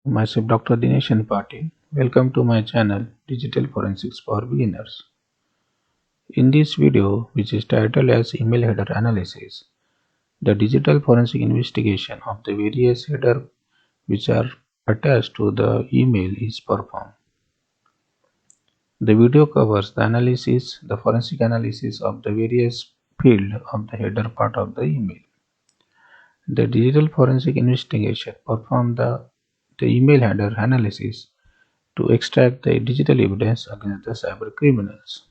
Myself Dr. Dinesh Patil. Welcome to my channel Digital Forensics for Beginners. In this video, which is titled as Email Header Analysis, the digital forensic investigation of the various header which are attached to the email is performed. The video covers the forensic analysis of the various field of the header part of the email. The digital forensic investigation performed the email header analysis to extract the digital evidence against the cyber criminals.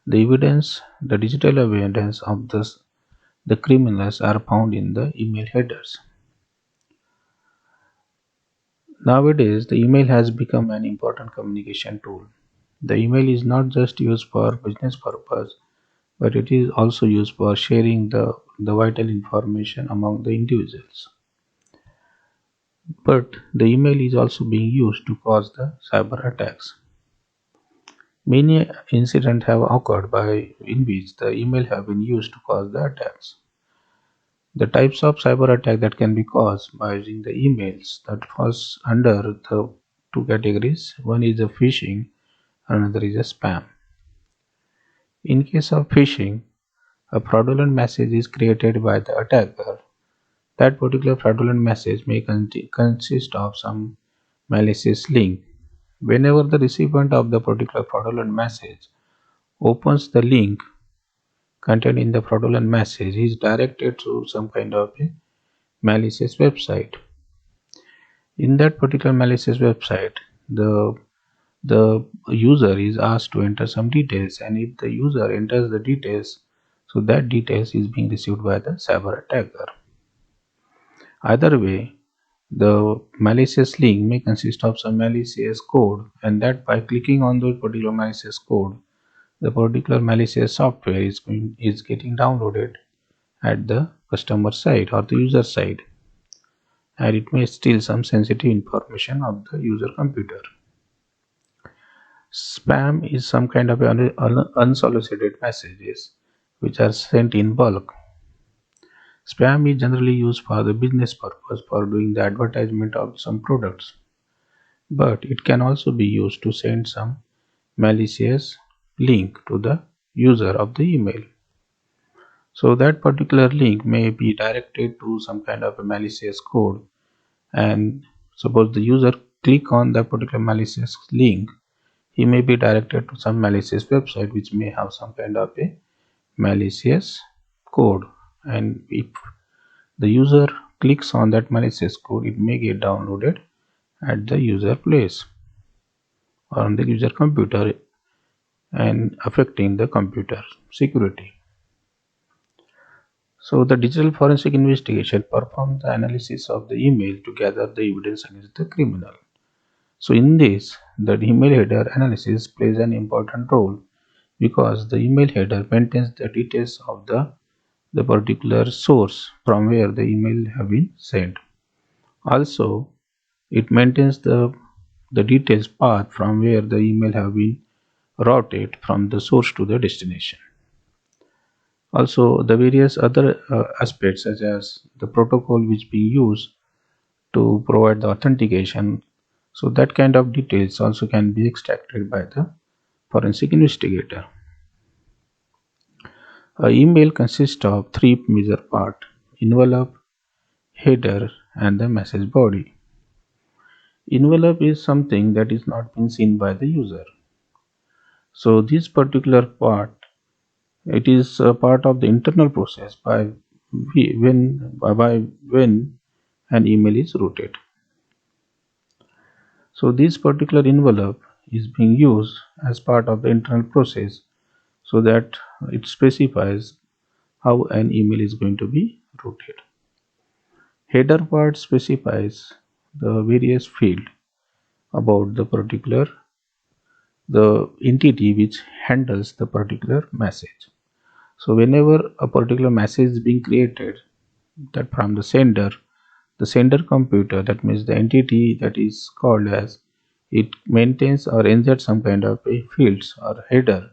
The digital evidence of the criminals are found in the email headers. Nowadays, the email has become an important communication tool. The email is not just used for business purpose, but it is also used for sharing the vital information among the individuals. But the email is also being used to cause the cyber attacks. Many incidents have occurred in which the email have been used to cause the attacks. The types of cyber attack that can be caused by using the emails that falls under the two categories. One is a phishing, another is a spam. In case of phishing, a fraudulent message is created by the attacker. That particular fraudulent message may consist of some malicious link. Whenever the recipient of the particular fraudulent message opens the link contained in the fraudulent message, he is directed to some kind of a malicious website. In that particular malicious website, the user is asked to enter some details, and if the user enters the details, so that details is being received by the cyber attacker. Either way, the malicious link may consist of some malicious code, and that by clicking on those particular malicious code, the particular malicious software is getting downloaded at the customer side or the user side, and it may steal some sensitive information of the user computer. Spam is some kind of unsolicited messages which are sent in bulk. Spam is generally used for the business purpose for doing the advertisement of some products, but it can also be used to send some malicious link to the user of the email. So that particular link may be directed to some kind of a malicious code, and suppose the user click on that particular malicious link, he may be directed to some malicious website which may have some kind of a malicious code, and if the user clicks on that malicious code, it may get downloaded at the user place or on the user computer and affecting the computer security. So the digital forensic investigation performs the analysis of the email to gather the evidence against the criminal. So in this, the email header analysis plays an important role because the email header maintains the details of the particular source from where the email have been sent. Also, it maintains the details path from where the email have been routed from the source to the destination. Also, the various other aspects such as the protocol which being used to provide the authentication, so that kind of details also can be extracted by the forensic investigator. An email consists of three major parts: envelope, header, and the message body. Envelope is something that is not being seen by the user. So this particular part, it is a part of the internal process when an email is routed. So this particular envelope is being used as part of the internal process so that it specifies how an email is going to be routed. Header part specifies the various field about the entity which handles the particular message. So whenever a particular message is being created, that from the sender computer, that means the entity that is called as, it maintains or inserts some kind of a fields or header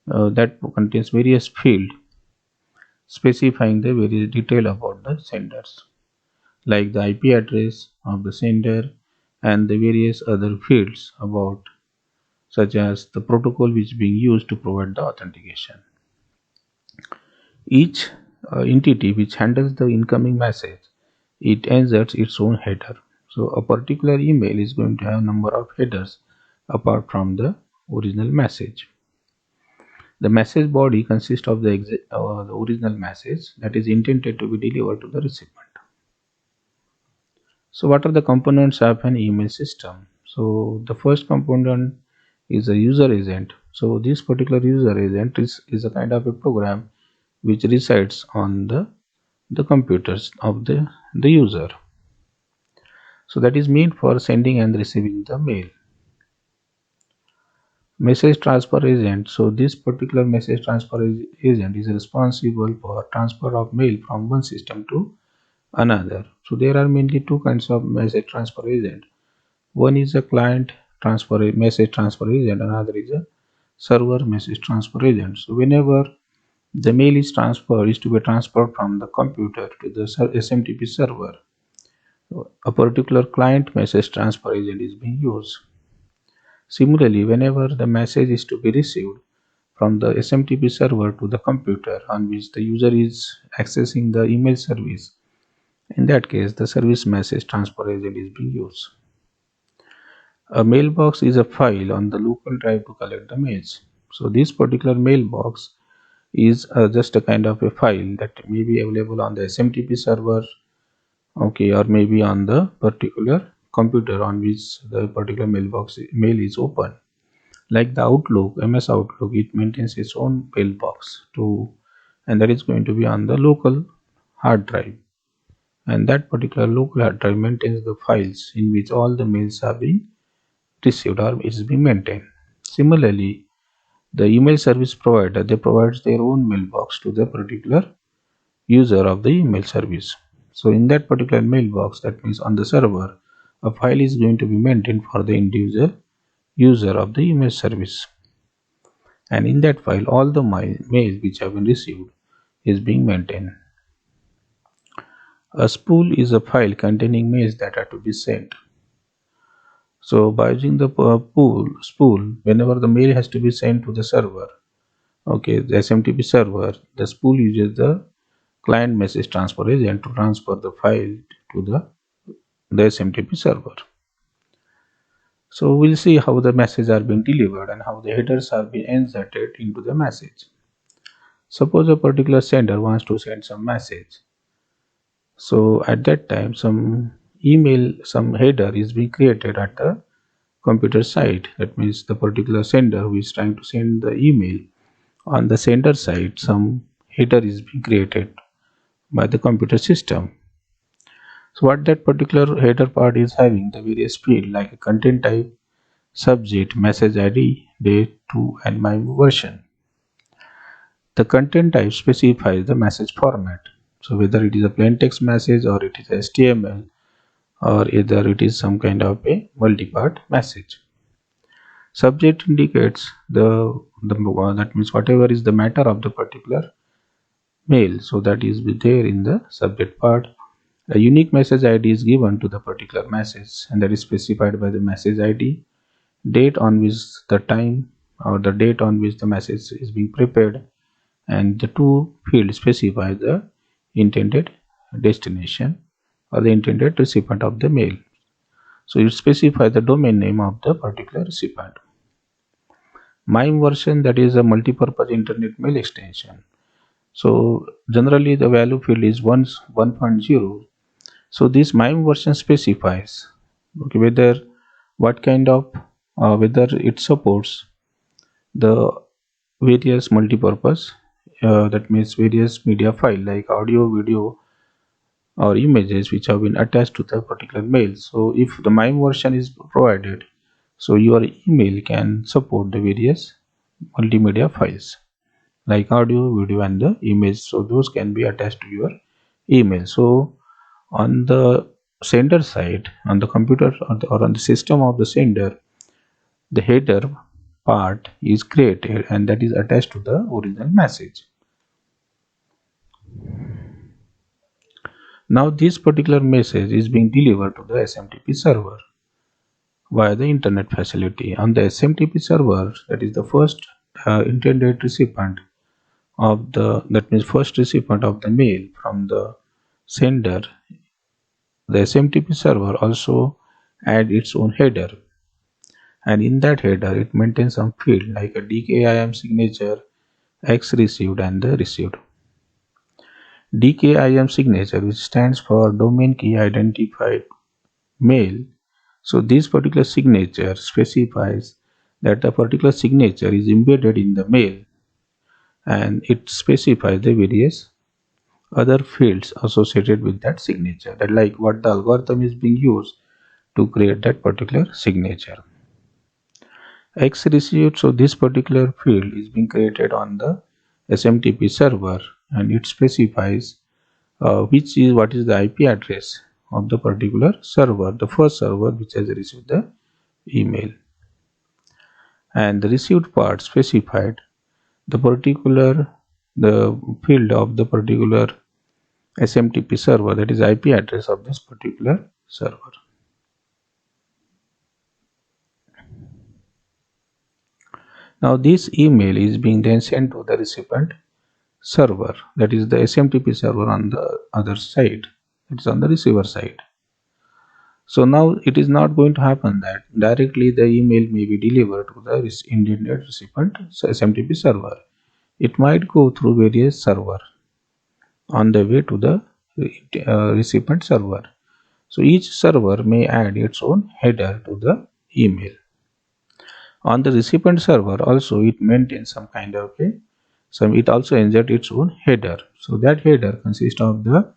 that contains various field specifying the various detail about the senders, like the IP address of the sender, and the various other fields about, such as the protocol which is being used to provide the authentication. Each entity which handles the incoming message, it inserts its own header. So a particular email is going to have a number of headers apart from the original message. The message body consists of the original message that is intended to be delivered to the recipient. So what are the components of an email system? So the first component is a user agent. So this particular user agent is a kind of a program which resides on the computers of the user. So that is meant for sending and receiving the mail. Message transfer agent. So this particular message transfer agent is responsible for transfer of mail from one system to another. So there are mainly two kinds of message transfer agent. One is a client message transfer agent, another is a server message transfer agent. So whenever the mail is to be transferred from the computer to the SMTP server, a particular client message transfer agent is being used. Similarly, whenever the message is to be received from the SMTP server to the computer on which the user is accessing the email service, in that case the service message transfer agent is being used. A mailbox is a file on the local drive to collect the mails. So this particular mailbox is just a kind of a file that may be available on the SMTP server, okay, or maybe on the particular computer on which the particular mail is open. Like the Outlook, MS Outlook, it maintains its own mailbox too, and that is going to be on the local hard drive. And that particular local hard drive maintains the files in which all the mails are being received or is being maintained. Similarly, the email service provider, they provides their own mailbox to the particular user of the email service. So in that particular mailbox, that means on the server, a file is going to be maintained for the individual user of the email service. And in that file, all the mails which have been received is being maintained. A spool is a file containing mails that are to be sent. So by using the spool, whenever the mail has to be sent to the server, okay, the SMTP server, the spool uses the client message transfer agent to transfer the file to the SMTP server. So we'll see how the messages are being delivered and how the headers are being inserted into the message. Suppose a particular sender wants to send some message. So at that time, some header is being created at the computer side. That means the particular sender who is trying to send the email, on the sender side some header is being created by the computer system. So what that particular header part is having the various field like a content type, subject, message ID, date, to, and my version. The content type specifies the message format. So whether it is a plain text message or it is HTML or either it is some kind of a multi-part message. Subject indicates that means whatever is the matter of the particular mail, so that is there in the subject part. A unique message ID is given to the particular message, and that is specified by the message ID. Date on which the time or the date on which the message is being prepared, and the two fields specify the intended destination or the intended recipient of the mail. So it specifies the domain name of the particular recipient. MIME version, that is a multi-purpose internet mail extension. So generally the value field is 1.0. So this MIME version specifies, okay, whether it supports the various multi-purpose, that means various media file like audio, video, or images which have been attached to the particular mail. So if the MIME version is provided, so your email can support the various multimedia files like audio, video, and the image. So those can be attached to your email. So on the sender side, on the computer or on the system of the sender, the header part is created and that is attached to the original message. Now this particular message is being delivered to the SMTP server. via the internet facility. On the SMTP server, that is the first intended recipient of that means first recipient of the mail from the sender, the SMTP server also add its own header, and in that header it maintains some field like a DKIM signature, X received, and the received. DKIM signature, which stands for domain key identified mail. So this particular signature specifies that a particular signature is embedded in the mail, and it specifies the various other fields associated with that signature, that like what the algorithm is being used to create that particular signature. X received, so this particular field is being created on the SMTP server, and it specifies what is the IP address of the particular server, the first server which has received the email. And the received part specified the field of the particular SMTP server, that is IP address of this particular server. Now this email is being then sent to the recipient server, that is the SMTP server on the other side, it is on the receiver side. So now it is not going to happen that directly the email may be delivered to the intended recipient SMTP server. It might go through various servers on the way to the recipient server. So each server may add its own header to the email. On the recipient server also it maintains some kind of it also inserts its own header. So that header consists of the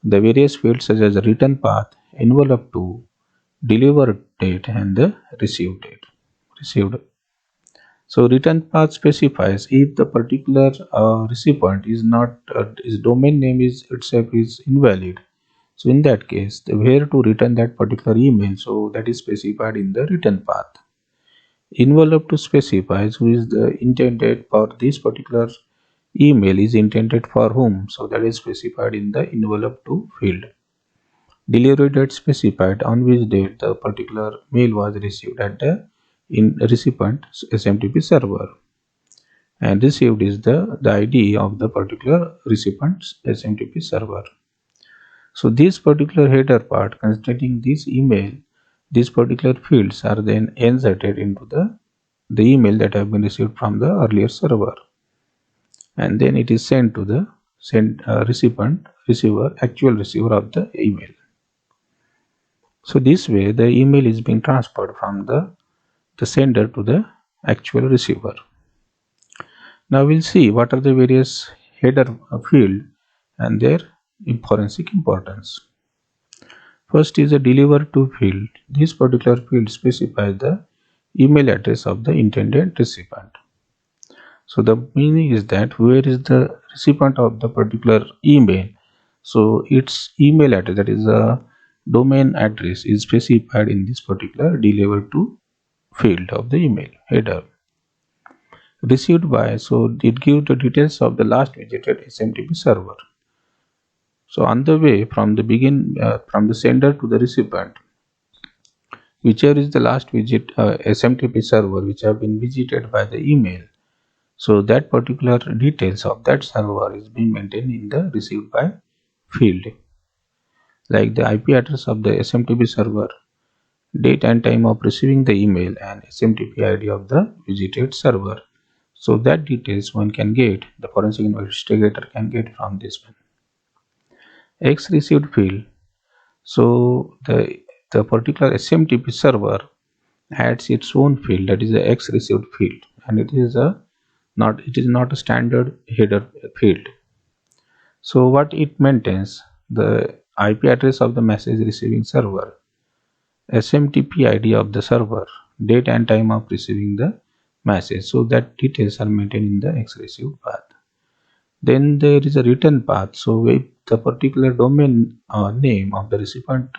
various fields such as the return path, envelope to, deliver date, and the received. So return path specifies if the particular recipient is not his domain name is itself is invalid. So in that case, where to return that particular email, so that is specified in the return path. Envelope to specifies who is the intended for this particular email is intended for whom, so that is specified in the envelope to field. Delivery date specified on which date the particular mail was received at the recipient SMTP server, and received is the ID of the particular recipient's SMTP server. So this particular header part containing this email, these particular fields are then inserted into the email that have been received from the earlier server, and then it is sent to the actual receiver of the email. So this way the email is being transferred from the sender to the actual receiver. Now we'll see what are the various header field and their forensic importance. First is a deliver to field. This particular field specifies the email address of the intended recipient. So the meaning is that where is the recipient of the particular email, so its email address, that is a domain address, is specified in this particular deliver to field of the email header. Received by, so it gives the details of the last visited SMTP server. So on the way from the sender to the recipient, whichever is the last visit SMTP server which have been visited by the email, so that particular details of that server is being maintained in the received by field, like the IP address of the SMTP server, date and time of receiving the email, and SMTP ID of the visited server. So that details one can get, the forensic investigator can get from this one. X received field, so the particular SMTP server adds its own field, that is the X received field, and it is not a standard header field. So what it maintains, the IP address of the message receiving server, SMTP ID of the server, date and time of receiving the message, so that details are maintained in the X received path. Then there is a return path, so if the particular domain name of the recipient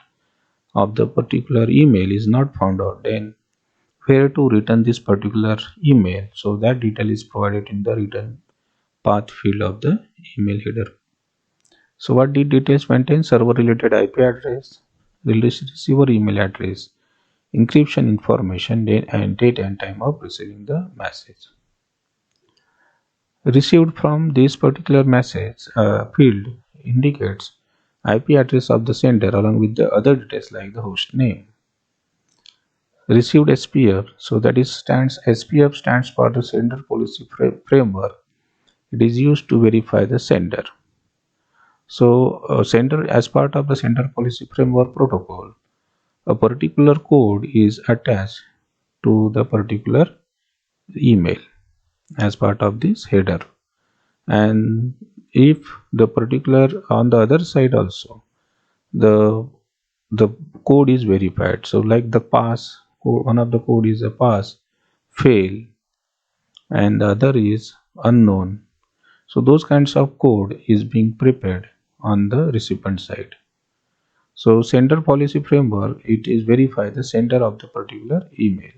of the particular email is not found out, then where to return this particular email, so that detail is provided in the return path field of the email header. So what the details maintain? Server related IP address, receiver email address, encryption information, date and time of receiving the message. Received from this particular message field indicates IP address of the sender along with the other details like the host name. Received SPF, so that is SPF stands for the Sender Policy Framework. It is used to verify the sender. So sender, as part of the Sender Policy Framework protocol, a particular code is attached to the particular email as part of this header, and if the particular on the other side also the code is verified, so like the pass code, one of the code is a pass fail and the other is unknown, so those kinds of code is being prepared on the recipient side. So sender policy framework, it is verify the sender of the particular email.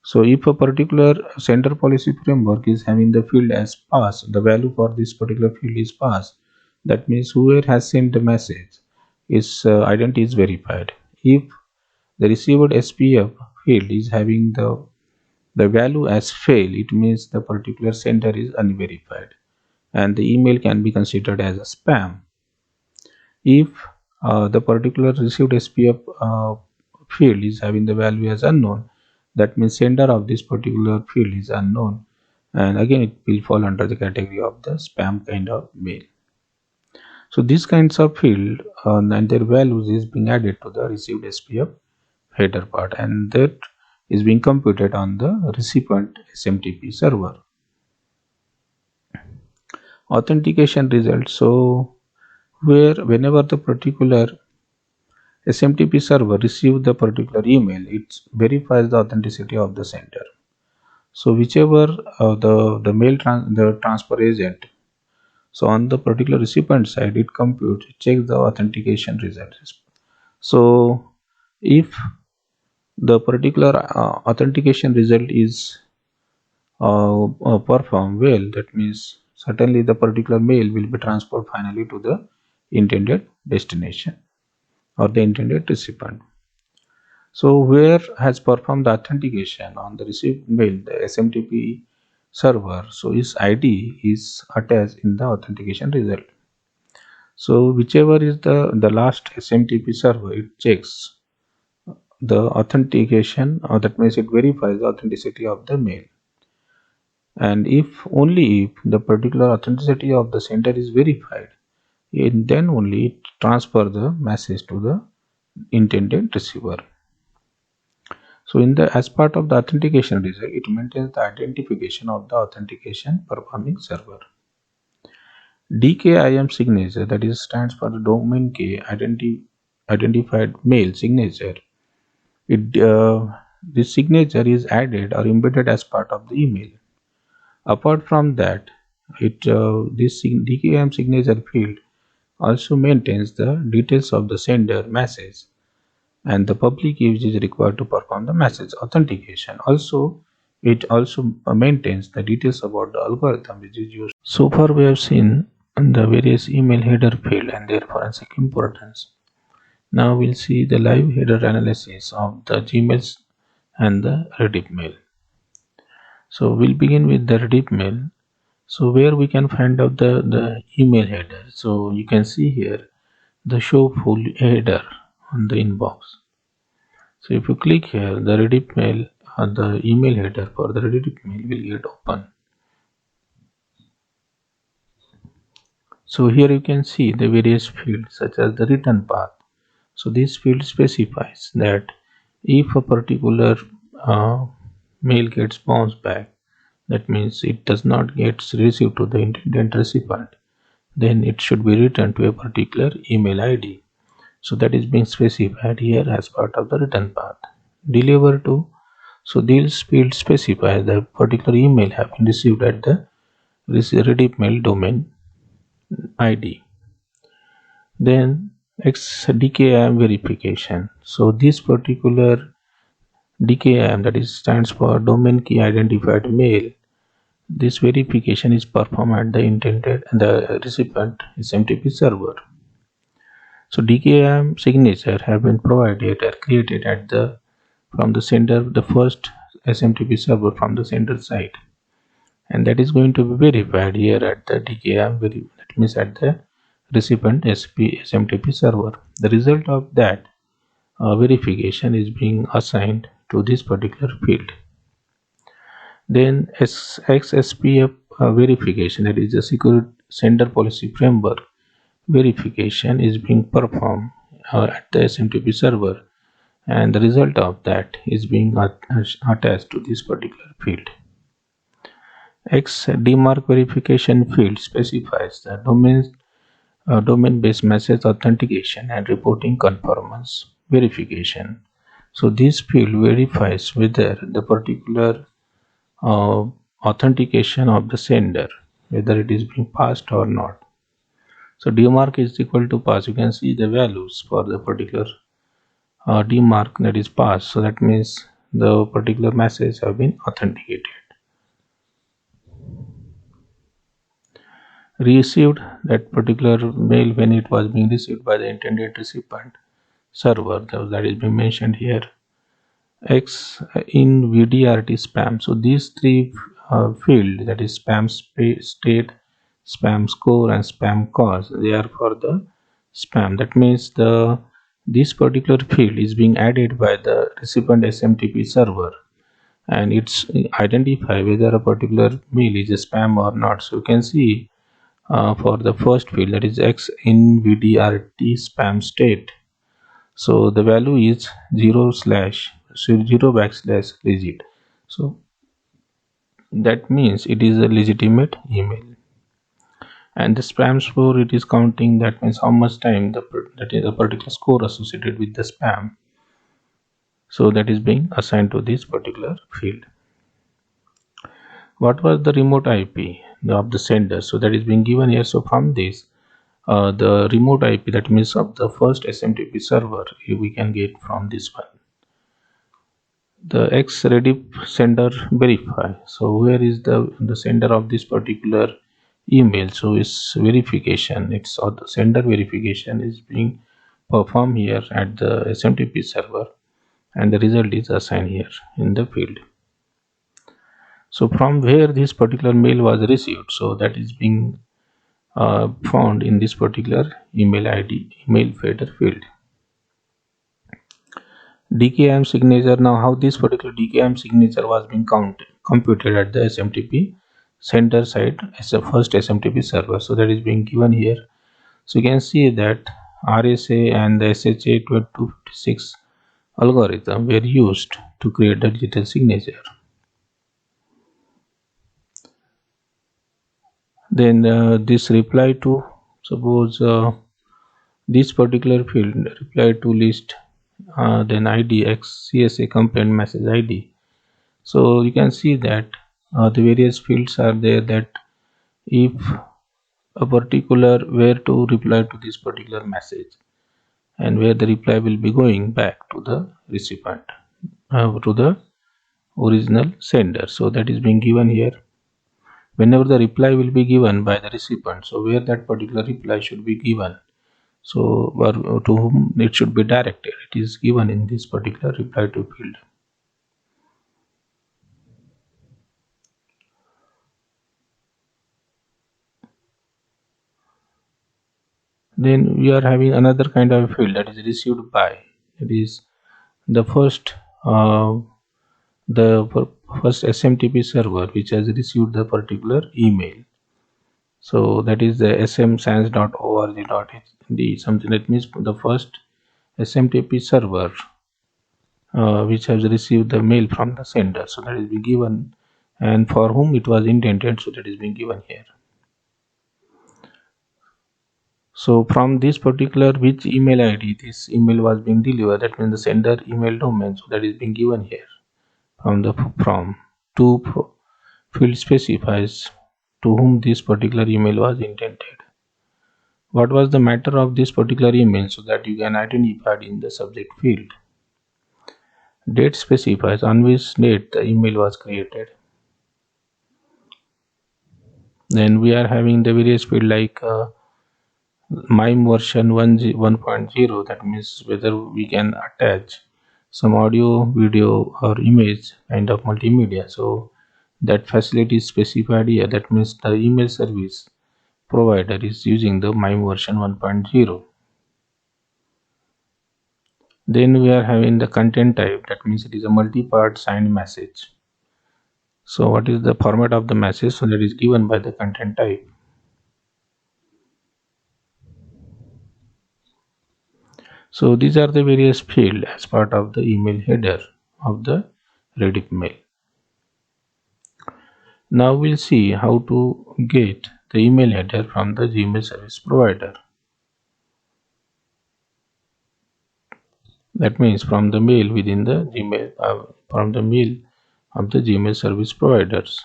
So if a particular sender policy framework is having the field as pass, the value for this particular field is pass, that means whoever has sent the message is identity is verified. If the received SPF field is having the value as fail, it means the particular sender is unverified and the email can be considered as a spam. If the particular received SPF field is having the value as unknown, that means sender of this particular field is unknown, and again it will fall under the category of the spam kind of mail. So these kinds of field and their values is being added to the received SPF header part, and that is being computed on the recipient SMTP server. Authentication results. So whenever the particular SMTP server receives the particular email, it verifies the authenticity of the sender. So whichever the mail the transfer agent, so on the particular recipient side, it computes, it checks the authentication results. So if the particular authentication result is performed well, that means certainly the particular mail will be transferred finally to the intended destination or the intended recipient. So where has performed the authentication on the received mail, the SMTP server, so its ID is attached in the authentication result. So whichever is the last SMTP server, it checks the authentication, or that means it verifies the authenticity of the mail. And if only if the particular authenticity of the sender is verified, then only it transfer the message to the intended receiver. So as part of the authentication result, it maintains the identification of the authentication performing server. DKIM signature, that is stands for the domain key identified mail signature. This signature is added or embedded as part of the email. Apart from that, this DKIM signature field also maintains the details of the sender message, and the public use is required to perform the message authentication. Also, it also maintains the details about the algorithm which is used. So far we have seen the various email header field and their forensic importance. Now we'll see the live header analysis of the Gmails and the Rediff mail. So we'll begin with the Rediff mail. So where we can find out the email header. So you can see here the show full header on the inbox. So if you click here, the Rediff mail or the email header for the Rediff mail will get open. So here you can see the various fields such as the return path. So this field specifies that if a particular mail gets bounced back, that means it does not get received to the intended recipient, then it should be returned to a particular email ID. So that is being specified here as part of the return path. Deliver to, so this field specifies the particular email have been received at the Rediff mail domain ID. Then DKIM verification. So this particular DKIM, that is stands for domain key identified mail, this verification is performed at the intended and the recipient SMTP server. So DKIM signature have been provided or created at the from the sender, the first SMTP server from the sender side, and that is going to be verified here at the DKIM, that means at the recipient SMTP server. The result of that verification is being assigned to this particular field. Then XSPF verification, that is the Secure Sender Policy Framework verification, is being performed at the SMTP server, and the result of that is being attached to this particular field. XDMARC verification field specifies the domain-based message authentication and reporting conformance verification. So this field verifies whether the particular authentication of the sender, whether it is being passed or not. So DMARC is equal to pass. You can see the values for the particular DMARC that is passed. So that means the particular message have been authenticated. Received, that particular mail when it was being received by the intended recipient server, that is being mentioned here. X in VDRT spam. So these three field, that is spam state, spam score and spam cause, they are for the spam. That means this particular field is being added by the recipient SMTP server, and it's identify whether a particular mail is a spam or not. So you can see for the first field, that is X in VDRT spam state, so the value is 0 / legit. So that means it is a legitimate email. And the spam score, it is counting, that means how much time that is a particular score associated with the spam, so that is being assigned to this particular field. What was the remote IP of the sender? So that is being given here. So from this the remote IP, that means of the first SMTP server, we can get from this one. The XREDIF sender verify. So where is the sender of this particular email? So its verification, its or the sender verification is being performed here at the SMTP server, and the result is assigned here in the field. So from where this particular mail was received, so that is being found in this particular email ID, email header field. DKIM signature. Now how this particular DKIM signature was being computed at the SMTP sender side as the first SMTP server, so that is being given here. So you can see that RSA and the SHA-256 algorithm were used to create the digital signature. Then this reply to, suppose this particular field reply to list, then ID X CSA complaint message ID. So you can see that the various fields are there, that if a particular where to reply to this particular message, and where the reply will be going back to the recipient, to the original sender. So that is being given here. Whenever the reply will be given by the recipient, so where that particular reply should be given, so to whom it should be directed, it is given in this particular reply to field. Then we are having another kind of field, that is received by. It is the first SMTP server which has received the particular email. So that is the smscience.org.hd, something that means the first SMTP server which has received the mail from the sender, so that is being given, and for whom it was intended, so that is being given here. So from this particular which email ID this email was being delivered, that means the sender email domain, so that is being given here. From to field specifies to whom this particular email was intended. What was the matter of this particular email, so that you can identify it in the subject field. Date specifies on which date the email was created. Then we are having the various field like MIME version 1.0, that means whether we can attach some audio, video, or image kind of multimedia. So that facility is specified here. That means the email service provider is using the MIME version 1.0. Then we are having the content type. That means it is a multi-part signed message. So what is the format of the message? So that is given by the content type. So these are the various fields as part of the email header of the Rediff mail. Now we'll see how to get the email header from the Gmail service provider. That means from the mail within the Gmail, from the mail of the Gmail service providers.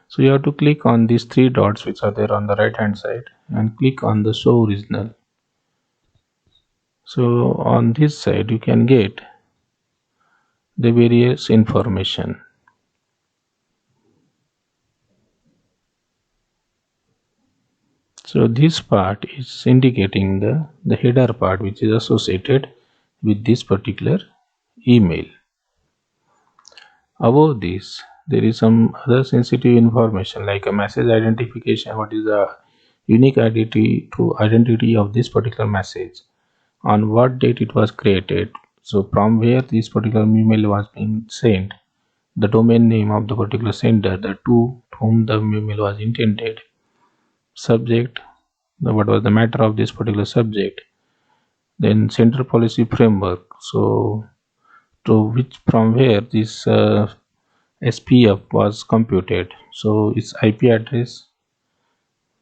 So you have to click on these three dots which are there on the right hand side and click on the show original. So on this side you can get the various information. So this part is indicating the header part which is associated with this particular email. Above this, there is some other sensitive information like a message identification. What is the unique identity of this particular message? On what date it was created? So from where this particular email was being sent, the domain name of the particular sender, the to whom the email was intended, subject, what was the matter of this particular subject, then sender policy framework. So to which from where this SPF was computed, so its IP address,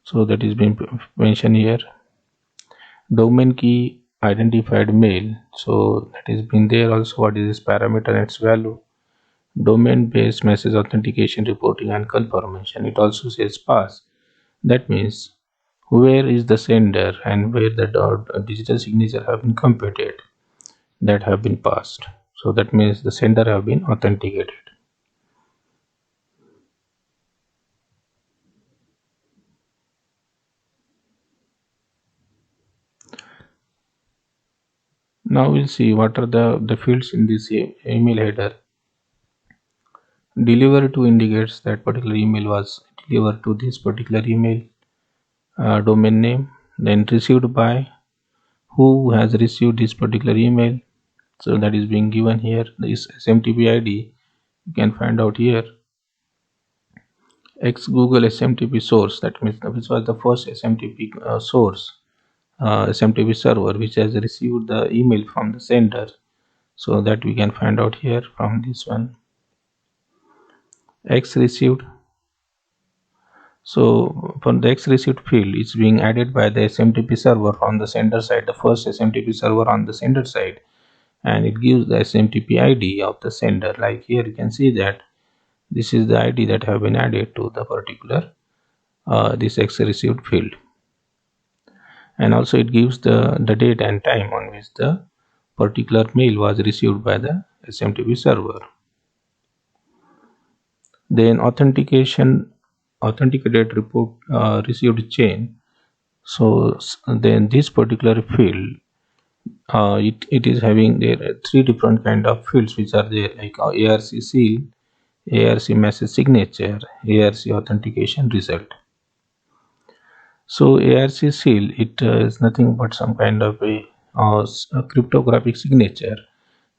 so that is being mentioned here, domain key identified mail, so that is been there also, what is this parameter and its value, domain based message authentication reporting and confirmation. It also says pass, that means where is the sender and where the digital signature have been computed, that have been passed. So that means the sender have been authenticated. Now we'll see what are the fields in this email header. Deliver to indicates that particular email was delivered to this particular email domain name. Then received by, who has received this particular email, so that is being given here. This SMTP ID you can find out here. X Google SMTP source, that means which was the first SMTP source, SMTP server which has received the email from the sender, so that we can find out here from this one. X received, so from the X received field is being added by the SMTP server from the sender side, the first SMTP server on the sender side, and it gives the SMTP ID of the sender. Like here you can see that this is the ID that have been added to the particular this X received field, and also it gives the date and time on which the particular mail was received by the SMTP server. Then authenticated report received chain. So then this particular field, it is having there three different kind of fields which are there, like ARC seal, ARC message signature, ARC authentication result. So ARC seal, it is nothing but some kind of a cryptographic signature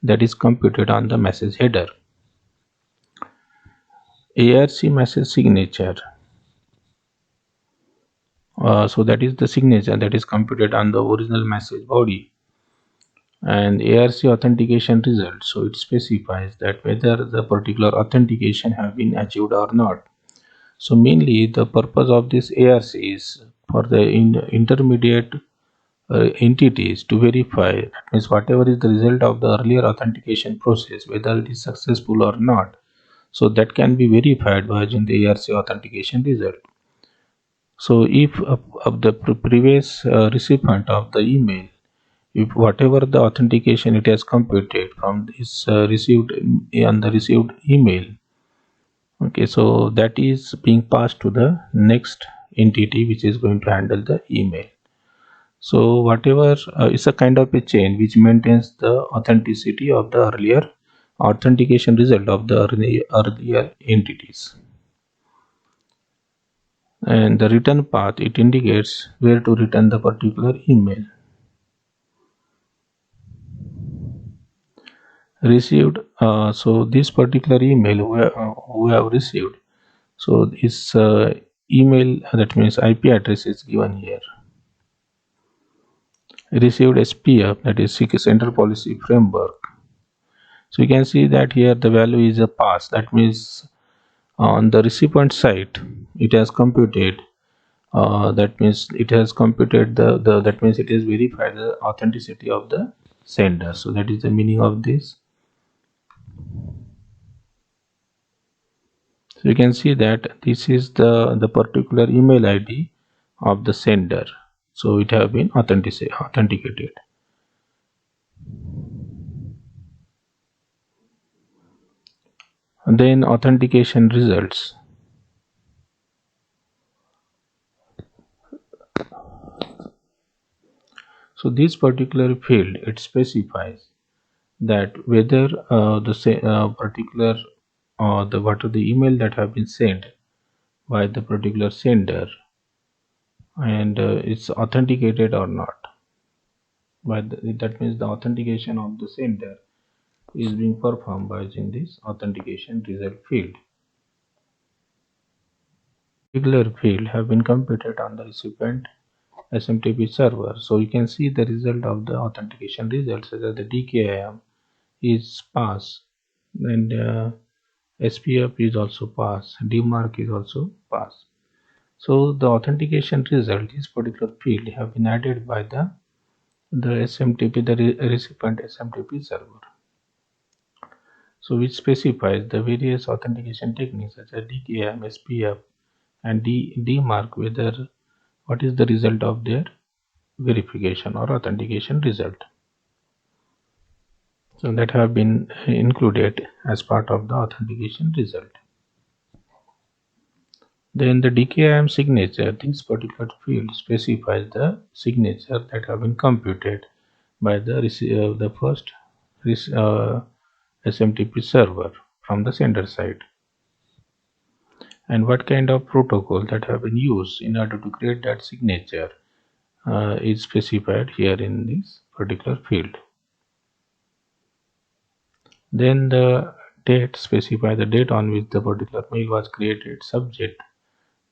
that is computed on the message header. ARC message signature, so that is the signature that is computed on the original message body. And ARC authentication result, so it specifies that whether the particular authentication have been achieved or not. So mainly the purpose of this ARC is for the intermediate entities to verify, that means whatever is the result of the earlier authentication process, whether it is successful or not, so that can be verified by using the ARC authentication result. So if of the previous recipient of the email, if whatever the authentication it has computed from this received on the received email, okay, so that is being passed to the next entity which is going to handle the email. So whatever is a kind of a chain which maintains the authenticity of the earlier authentication result of the earlier entities. And the return path, it indicates where to return the particular email. Received, so this particular email we have received, so this email, that means IP address, is given here. Received SPF, that is Central Policy Framework. So you can see that here the value is a pass, that means on the recipient side it has computed, that means it has computed the that means it has verified the authenticity of the sender. So that is the meaning of this. So you can see that this is the particular email ID of the sender, so it have been authenticated. And then authentication results. So this particular field, it specifies that whether particular the what are the email that have been sent by the particular sender, and it's authenticated or not. That means the authentication of the sender is being performed by using this authentication result field. Particular field have been computed on the recipient SMTP server. So you can see the result of the authentication results, such as the DKIM is pass, and SPF is also pass, DMARC is also pass. So the authentication result, this particular field, have been added by the SMTP, the recipient SMTP server. So which specifies the various authentication techniques such as DKIM, SPF, and DMARC, whether what is the result of their verification or authentication result. So that have been included as part of the authentication result. Then the DKIM signature, this particular field specifies the signature that have been computed by the first SMTP server from the sender side, and what kind of protocol that have been used in order to create that signature is specified here in this particular field. Then the date, specify the date on which the particular mail was created. Subject,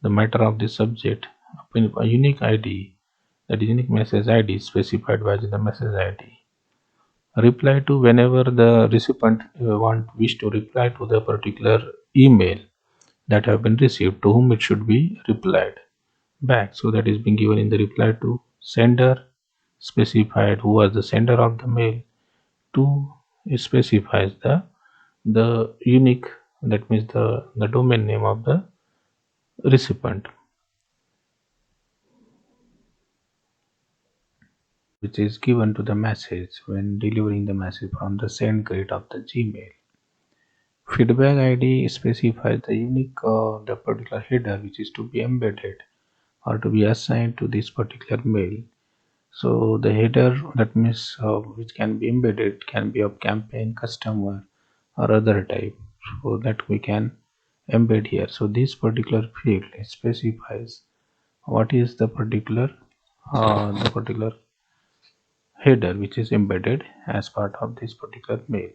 the matter of the subject. A unique ID, that is unique message ID, specified by the message ID. Reply to, whenever the recipient wish to reply to the particular email that have been received, to whom it should be replied back. So that is being given in the reply to. Sender, specified who was the sender of the mail. To, it specifies the unique, that means the domain name of the recipient, which is given to the message when delivering the message from the send grid of the Gmail. Feedback ID specifies the unique the particular header which is to be embedded or to be assigned to this particular mail. So the header, that means which can be embedded, can be of campaign, customer, or other type, so that we can embed here. So this particular field specifies what is the particular header which is embedded as part of this particular mail.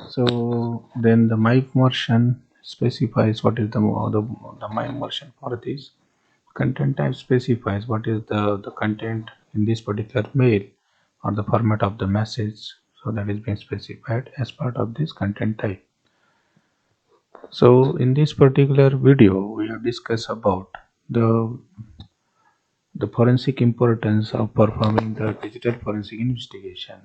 So then the my version specifies what is the my version for this. Content type specifies what is the content in this particular mail or the format of the message. So that is being specified as part of this content type. So in this particular video we have discussed about the forensic importance of performing the digital forensic investigation.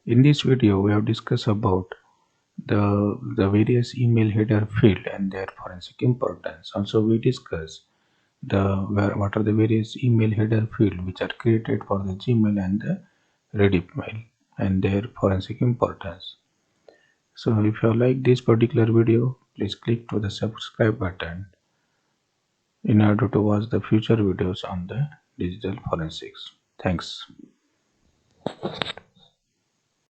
In this video we have discussed about the various email header field and their forensic importance. Also we discuss what are the various email header field which are created for the Gmail and the Reddit mail and their forensic importance. So if you like this particular video, please click to the subscribe button in order to watch the future videos on the digital forensics. Thanks.